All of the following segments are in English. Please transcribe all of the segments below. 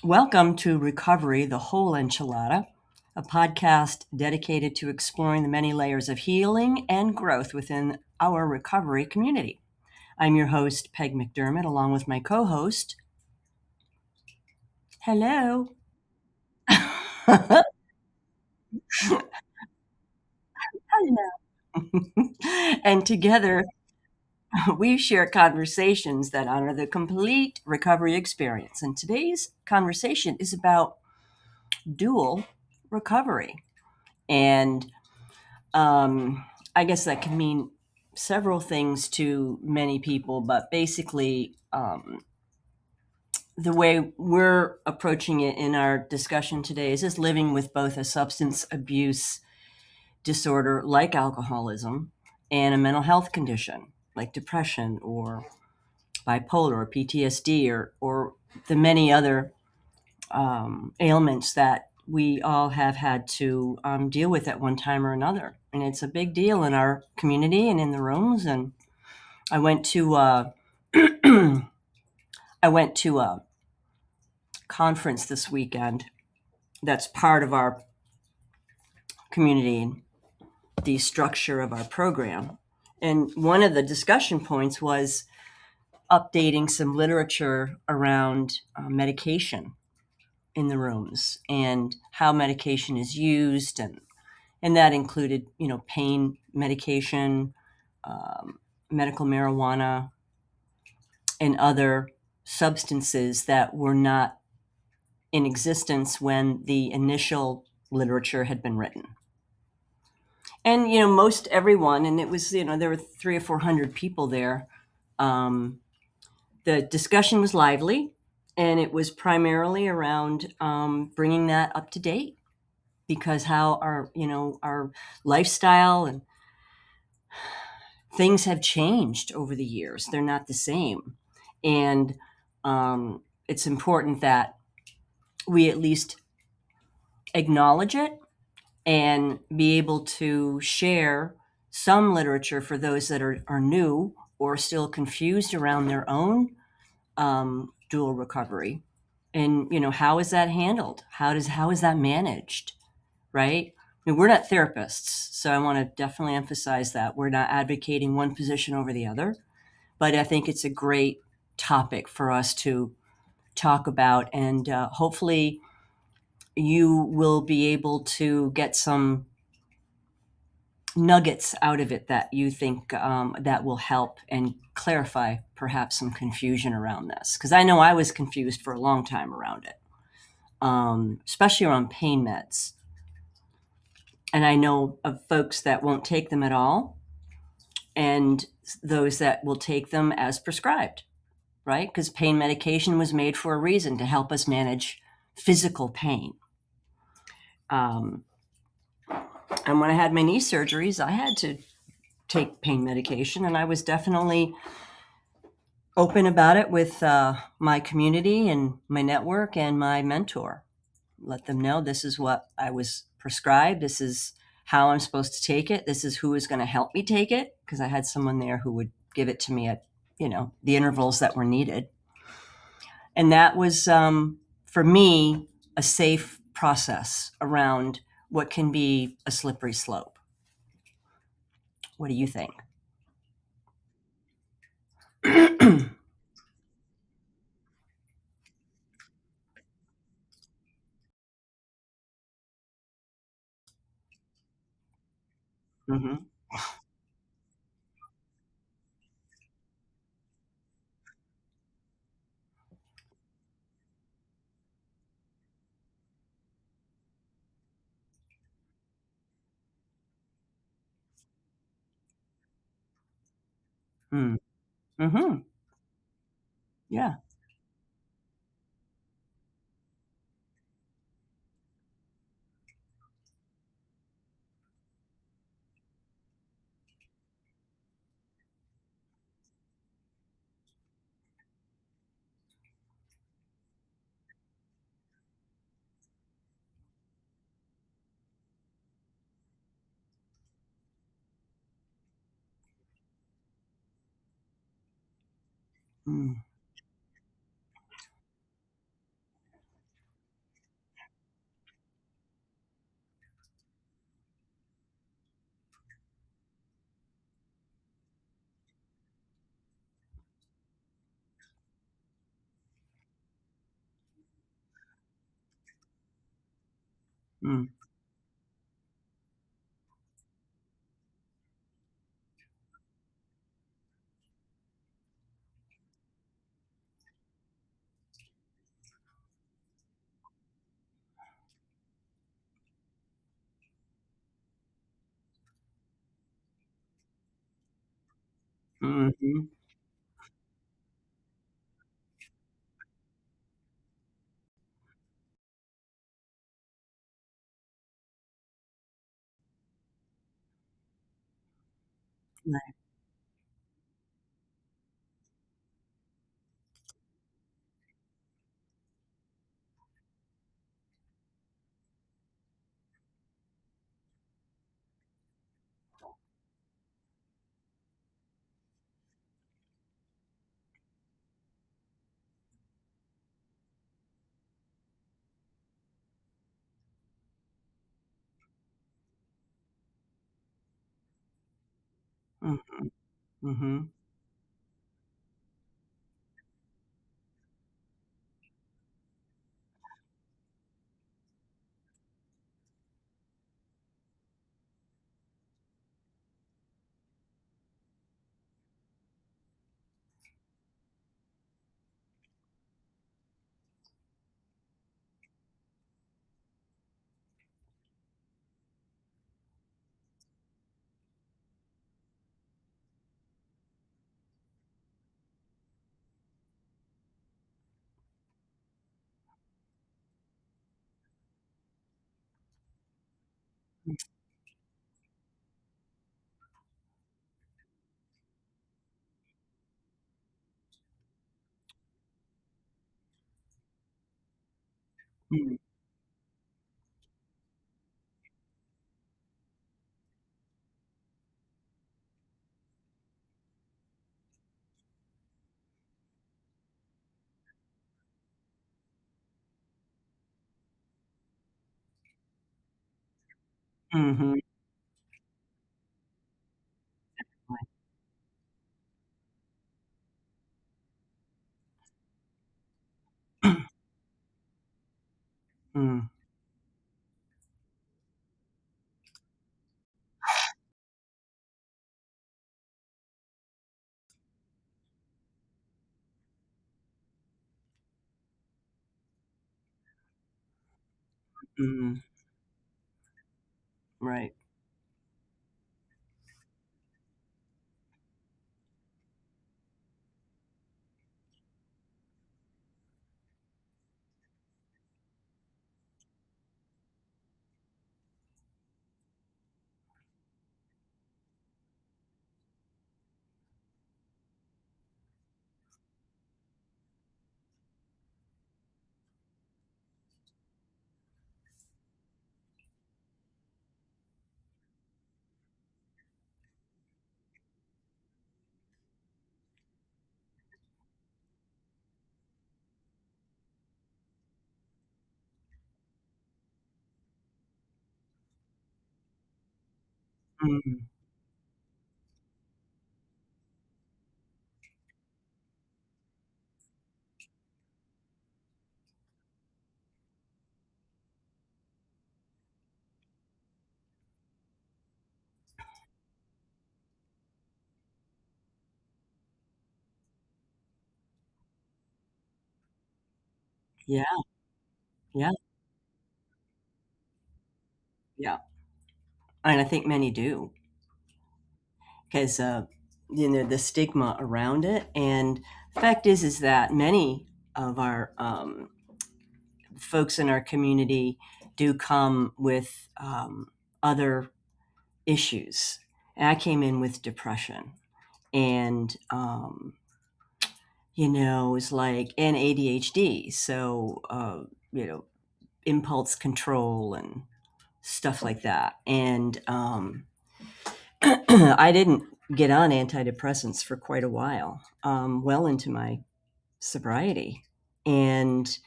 Welcome to Recovery, the Whole Enchilada, a podcast dedicated to exploring the many layers of healing and growth within our recovery community. I'm your host, Peg McDermott, along with my co host. Hello. Hello. And together, we share conversations that honor the complete recovery experience. And today's conversation is about dual recovery. And I guess that can mean several things to many people, but basically, the way we're approaching it in our discussion today is just living with both a substance abuse disorder like alcoholism and a mental health condition like depression or bipolar or PTSD or the many other ailments that we all have had to deal with at one time or another. And it's a big deal in our community and in the rooms. And I went to I went to a conference this weekend that's part of our community, the structure of our program. And one of the discussion points was updating some literature around medication in the rooms and how medication is used, and that included, pain medication, medical marijuana, and other substances that were not in existence when the initial literature had been written. And most everyone, and it was, there were 300 or 400 people there. The discussion was lively, and it was primarily around bringing that up to date, because how our lifestyle and things have changed over the years. They're not the same. And it's important that we at least acknowledge it and be able to share some literature for those that are new or still confused around their own dual recovery. And, how is that handled? How is that managed? Right? I mean, we're not therapists, so I want to definitely emphasize that we're not advocating one position over the other. But I think it's a great topic for us to talk about, and hopefully you will be able to get some nuggets out of it that you think that will help and clarify perhaps some confusion around this. Because I know I was confused for a long time around it, especially around pain meds. And I know of folks that won't take them at all, and those that will take them as prescribed, right? Because pain medication was made for a reason, to help us manage physical pain. And when I had my knee surgeries, I had to take pain medication, and I was definitely open about it with my community and my network and my mentor. Let them know this is what I was prescribed. This is how I'm supposed to take it. This is who is going to help me take it, because I had someone there who would give it to me at, the intervals that were needed. And that was, for me, a safe process around what can be a slippery slope. What do you think? Mm-hmm. Mm. Mm-hmm. Yeah. Mm. Mm. Mhm. Right. Mhm. Mhm. Mhm. Mhm. Right. Mm. Mhm. Right. Mm. Yeah. Yeah. Yeah. And I think many do, 'cause, the stigma around it, and the fact is that many of our, folks in our community do come with, other issues. And I came in with depression and, it was like and ADHD, so, impulse control and stuff like that, and, I didn't get on antidepressants for quite a while, well into my sobriety, and,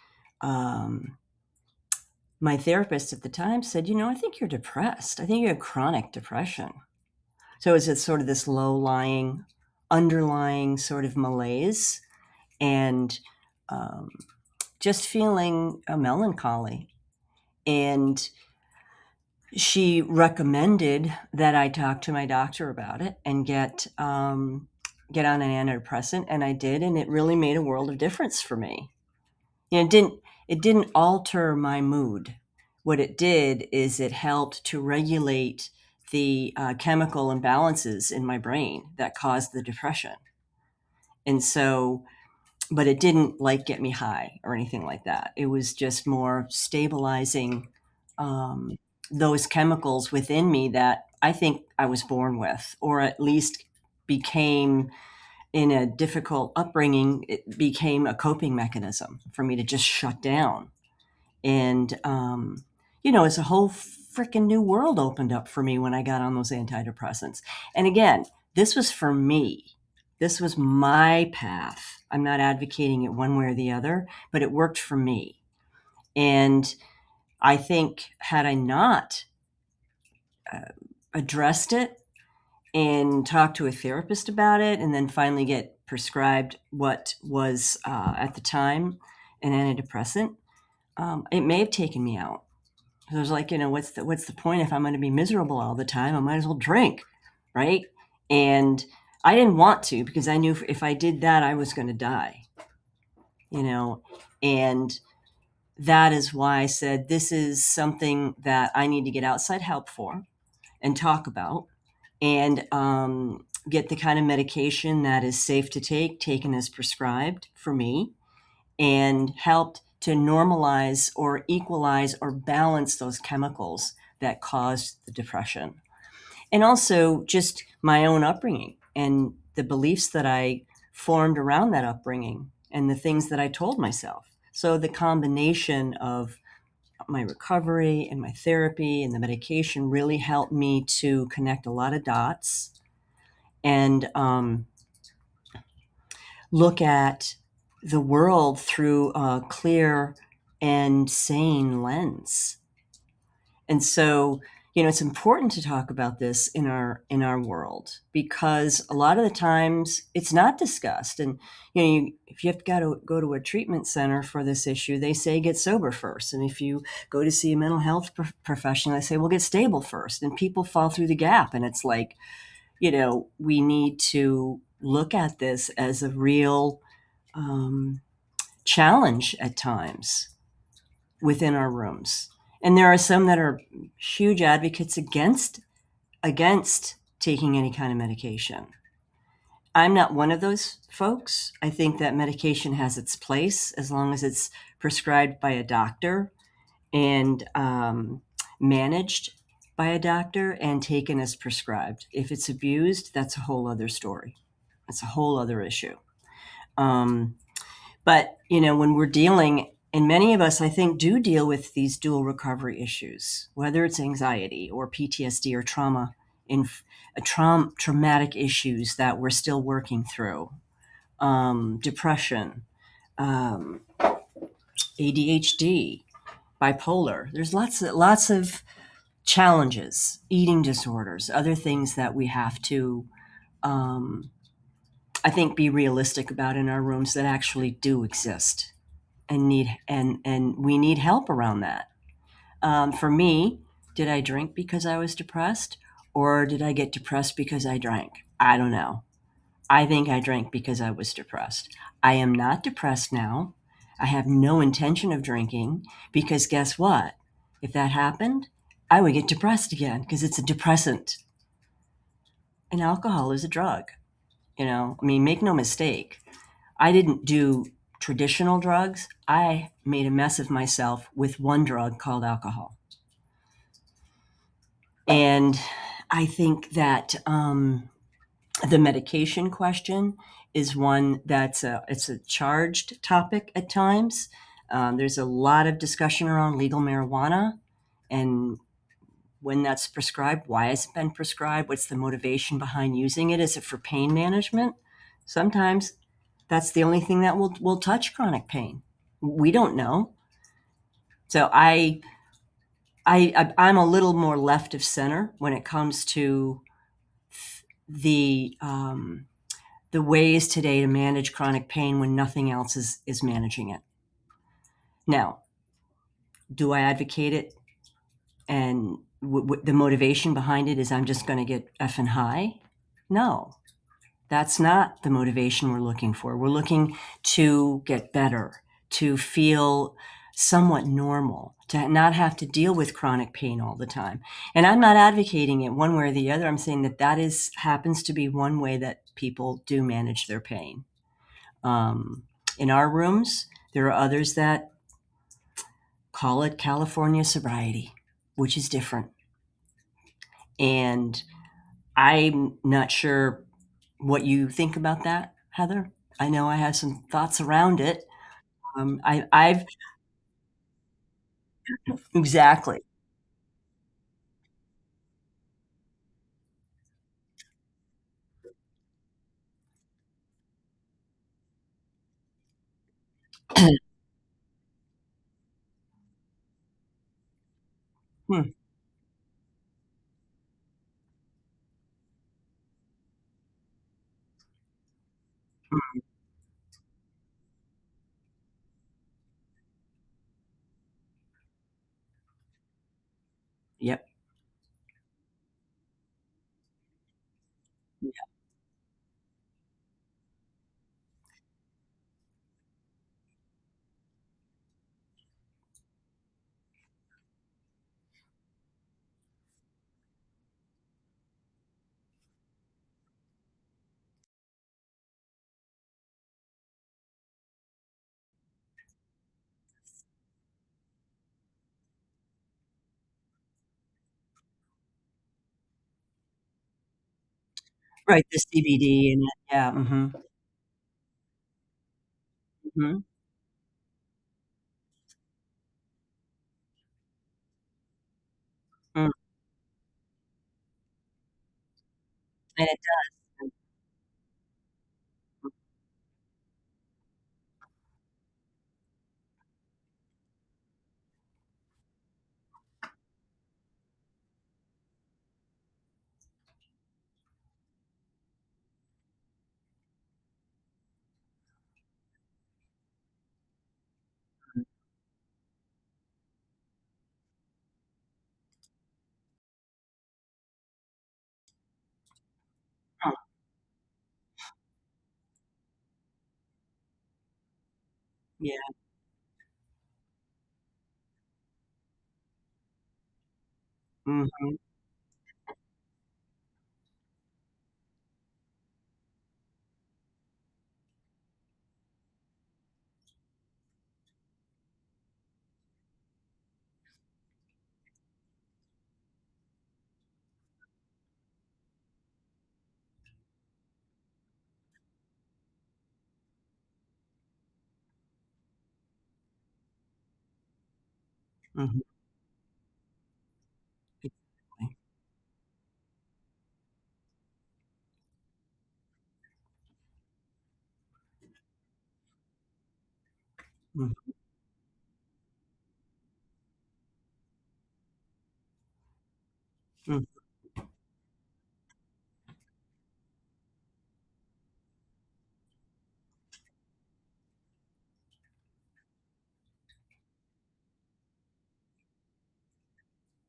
um, my therapist at the time said, I think you're depressed. I think you have chronic depression." So it's sort of this low-lying, underlying sort of malaise and, um, just feeling a melancholy, and she recommended that I talk to my doctor about it and get on an antidepressant, and I did, and it really made a world of difference for me. It didn't alter my mood. What it did is it helped to regulate the chemical imbalances in my brain that caused the depression. And so, but it didn't like get me high or anything like that. It was just more stabilizing um, those chemicals within me that I think I was born with, or at least became in a difficult upbringing, it became a coping mechanism for me to just shut down. And, it's a whole freaking new world opened up for me when I got on those antidepressants. And again, this was for me. This was my path. I'm not advocating it one way or the other, but it worked for me. And I think had I not addressed it and talked to a therapist about it, and then finally get prescribed what was at the time an antidepressant, it may have taken me out. I was like, what's the point if I'm going to be miserable all the time? I might as well drink, right? And I didn't want to, because I knew if I did that, I was going to die, and that is why I said this is something that I need to get outside help for and talk about, and get the kind of medication that is safe to take, taken as prescribed for me, and helped to normalize or equalize or balance those chemicals that caused the depression. And also just my own upbringing and the beliefs that I formed around that upbringing and the things that I told myself. So the combination of my recovery and my therapy and the medication really helped me to connect a lot of dots and look at the world through a clear and sane lens. And so, it's important to talk about this in our world, because a lot of the times it's not discussed. And if you have got to go to a treatment center for this issue, they say get sober first. And if you go to see a mental health professional, they say, well, get stable first. And people fall through the gap. And it's like, we need to look at this as a real challenge at times within our rooms. And there are some that are huge advocates against taking any kind of medication. I'm not one of those folks. I think that medication has its place as long as it's prescribed by a doctor and managed by a doctor and taken as prescribed. If it's abused, that's a whole other story. That's a whole other issue. But, when we're dealing, and many of us, I think, do deal with these dual recovery issues, whether it's anxiety or PTSD or trauma, traumatic issues that we're still working through, depression, ADHD, bipolar. There's lots of challenges, eating disorders, other things that we have to, I think, be realistic about in our rooms that actually do exist and we need help around that. For me, did I drink because I was depressed, or did I get depressed because I drank? I don't know. I think I drank because I was depressed. I am not depressed now. I have no intention of drinking, because guess what? If that happened, I would get depressed again, because it's a depressant. And alcohol is a drug. Make no mistake. I didn't do traditional drugs. I made a mess of myself with one drug called alcohol. And I think that the medication question is one that's it's a charged topic at times. There's a lot of discussion around legal marijuana and when that's prescribed, why has it been prescribed, what's the motivation behind using it? Is it for pain management? Sometimes that's the only thing that will touch chronic pain. We don't know. So I'm a little more left of center when it comes to the ways today to manage chronic pain when nothing else is managing it. Now, do I advocate it and the motivation behind it is I'm just going to get effing high. No, that's not the motivation we're looking for. We're looking to get better, to feel somewhat normal, to not have to deal with chronic pain all the time. And I'm not advocating it one way or the other. I'm saying that that is happens to be one way that people do manage their pain. Um, in our rooms, there are others that call it California sobriety, which is different. And I'm not sure what you think about that, Heather. I know I have some thoughts around it. I've exactly. Hmm, hmm, yep. Yeah. Right, the CBD and yeah, mhm, mhm, mm, and it does. Huh, yeah, mhm, mhm, exactly. Mhm, mm,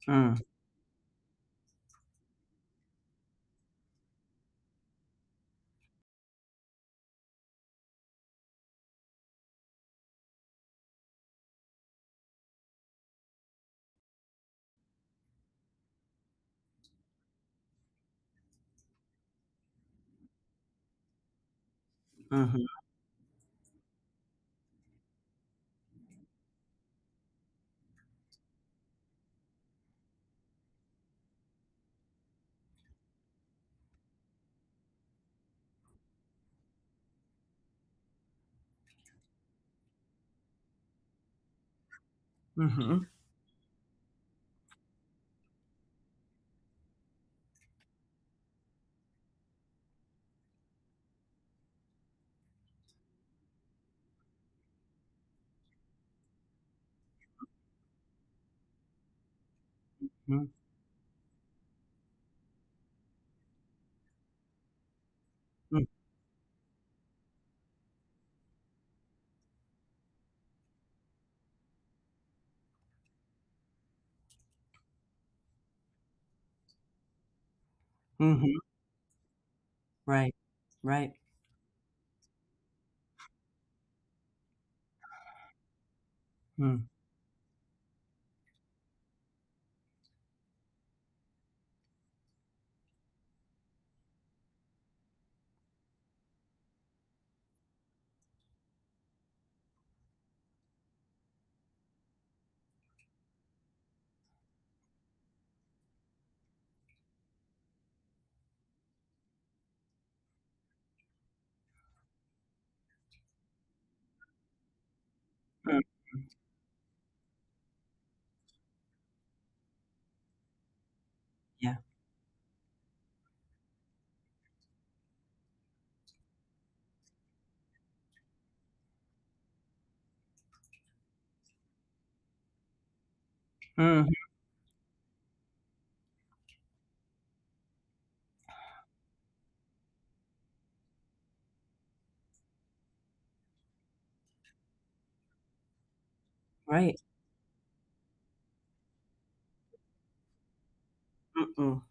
mm, mhm, mhm, mhm, mm, Mhm. Right. Right. Mm. Mm. Yeah. Mhm. Right. Mm-mm.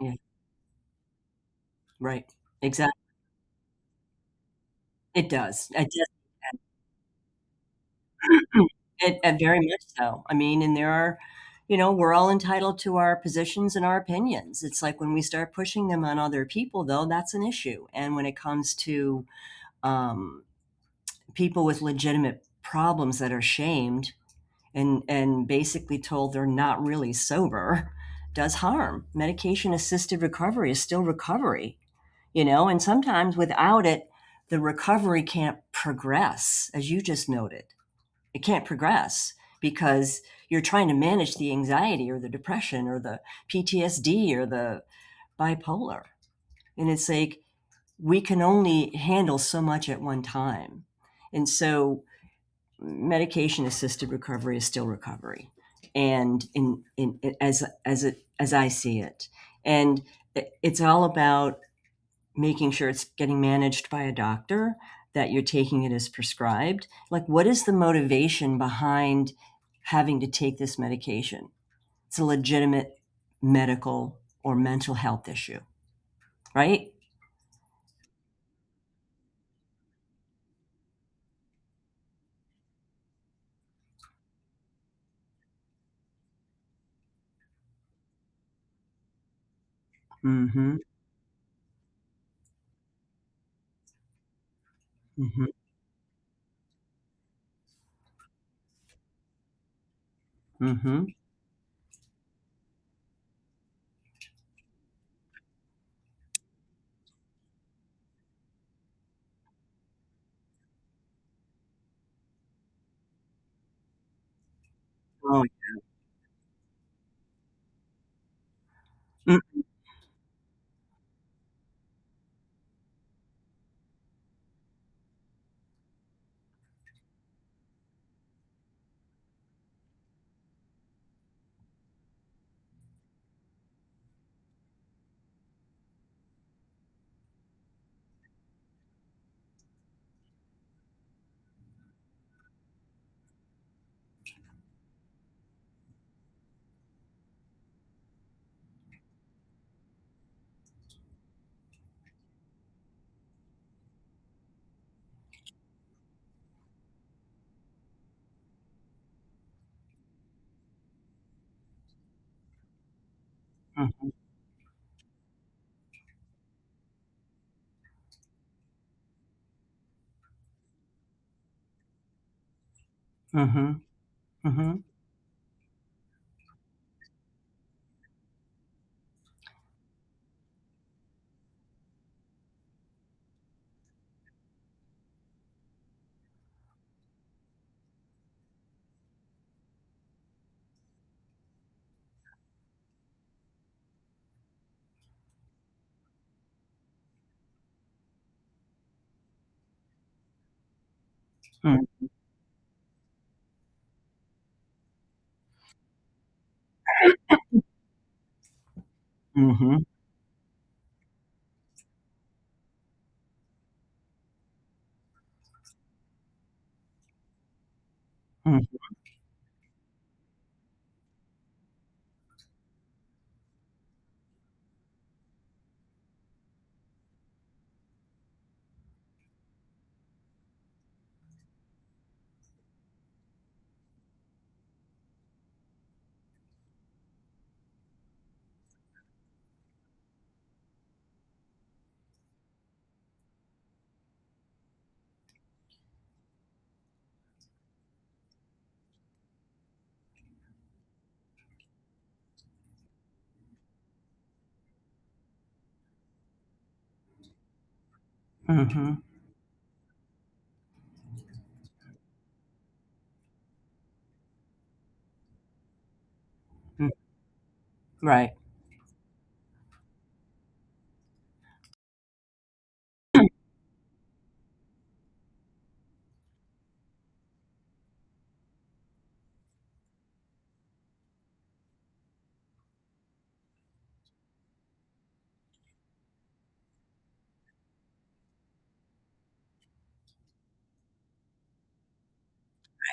Yeah. Right. Exactly. It does. It does. It very much so. I mean, and there are, we're all entitled to our positions and our opinions. It's like when we start pushing them on other people, though, that's an issue. And when it comes to um, people with legitimate problems that are shamed and basically told they're not really sober, does harm. Medication assisted recovery is still recovery, and sometimes without it, the recovery can't progress, as you just noted. It can't progress because you're trying to manage the anxiety or the depression or the PTSD or the bipolar. And it's like we can only handle so much at one time. And so medication assisted recovery is still recovery. And as I see it. And it's all about making sure it's getting managed by a doctor, that you're taking it as prescribed. Like, what is the motivation behind having to take this medication? It's a legitimate medical or mental health issue, right? Mm-hmm. Mm-hmm. Mm-hmm. Oh, mm, mm-hmm. Mm-hmm. Mm-hmm. Mm-hmm. Mm-hmm. Right.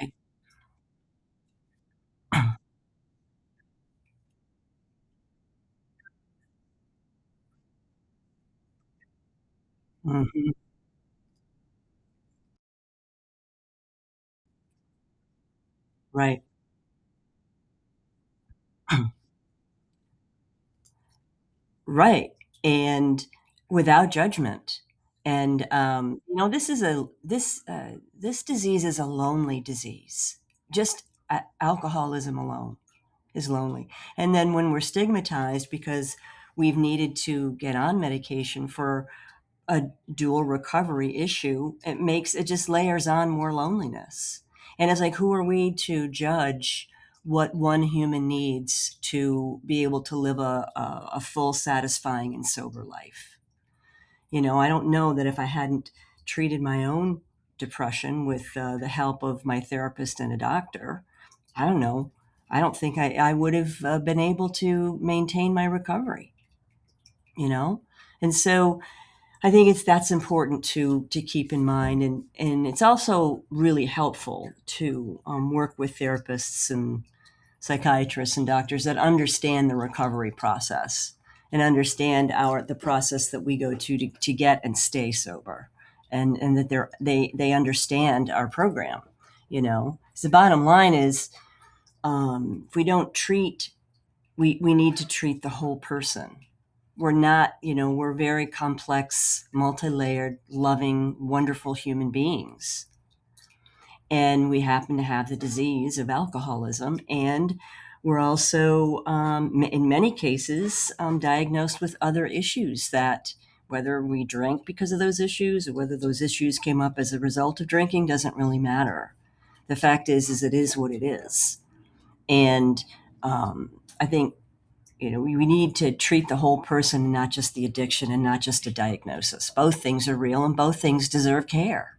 Right. Mm-hmm. Right. Right. And without judgment. And this is a this disease is a lonely disease. Just alcoholism alone is lonely. And then when we're stigmatized because we've needed to get on medication for a dual recovery issue, it just layers on more loneliness. And it's like, who are we to judge what one human needs to be able to live a full, satisfying, and sober life? I don't know that if I hadn't treated my own depression with the help of my therapist and a doctor, I don't know. I don't think I would have been able to maintain my recovery, you know? And so I think that's important to keep in mind, and it's also really helpful to work with therapists and psychiatrists and doctors that understand the recovery process and understand the process that we go to get and stay sober, and that they understand our program. So the bottom line is, if we don't treat, we need to treat the whole person. We're not, we're very complex, multi-layered, loving, wonderful human beings. And we happen to have the disease of alcoholism. And we're also, in many cases, diagnosed with other issues that, whether we drank because of those issues or whether those issues came up as a result of drinking, doesn't really matter. The fact is it is what it is. And I think we need to treat the whole person and not just the addiction and not just a diagnosis. Both things are real and both things deserve care.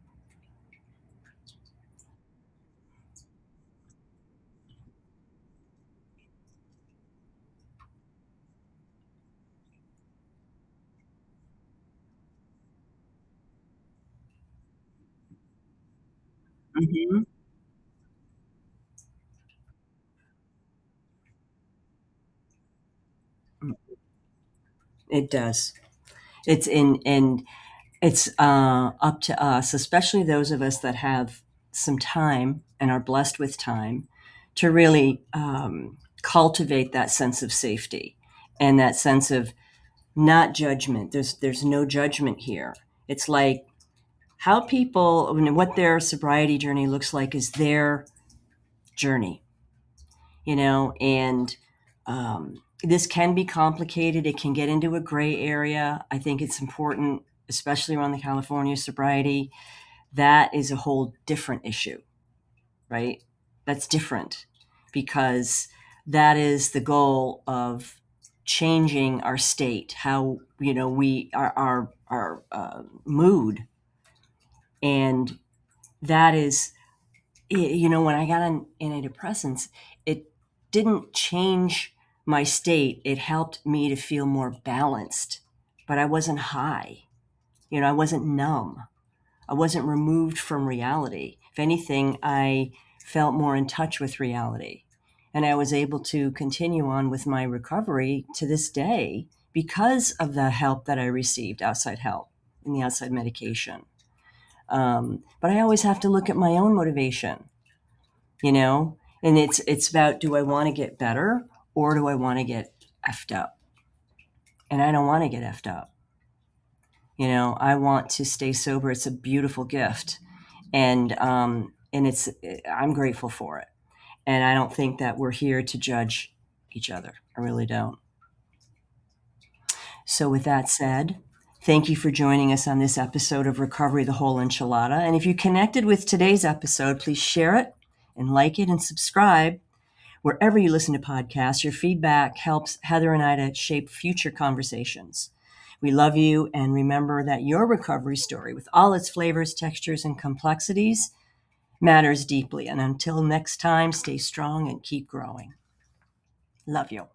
Hmm. It does. It's in, and it's up to us, especially those of us that have some time and are blessed with time, to really cultivate that sense of safety and that sense of not judgment. There's no judgment here. It's like how people, what their sobriety journey looks like is their journey, and this can be complicated. It can get into a gray area. I think it's important, especially around the California sobriety. That is a whole different issue, right? That's different because that is the goal of changing our state, how, we our mood. And that is, when I got on antidepressants, it didn't change my state. It helped me to feel more balanced, but I wasn't high. I wasn't numb. I wasn't removed from reality. If anything, I felt more in touch with reality. And I was able to continue on with my recovery to this day because of the help that I received, outside help and the outside medication. But I always have to look at my own motivation, and it's about, do I want to get better or do I want to get effed up? And I don't want to get effed up. I want to stay sober. It's a beautiful gift, and it's I'm grateful for it. And I don't think that we're here to judge each other. I really don't. So with that said, Thank you for joining us on this episode of Recovery the Whole Enchilada. And if you connected with today's episode, please share it and like it and subscribe. Wherever you listen to podcasts, your feedback helps Heather and I to shape future conversations. We love you, and remember that your recovery story, with all its flavors, textures, and complexities, matters deeply. And until next time, stay strong and keep growing. Love you.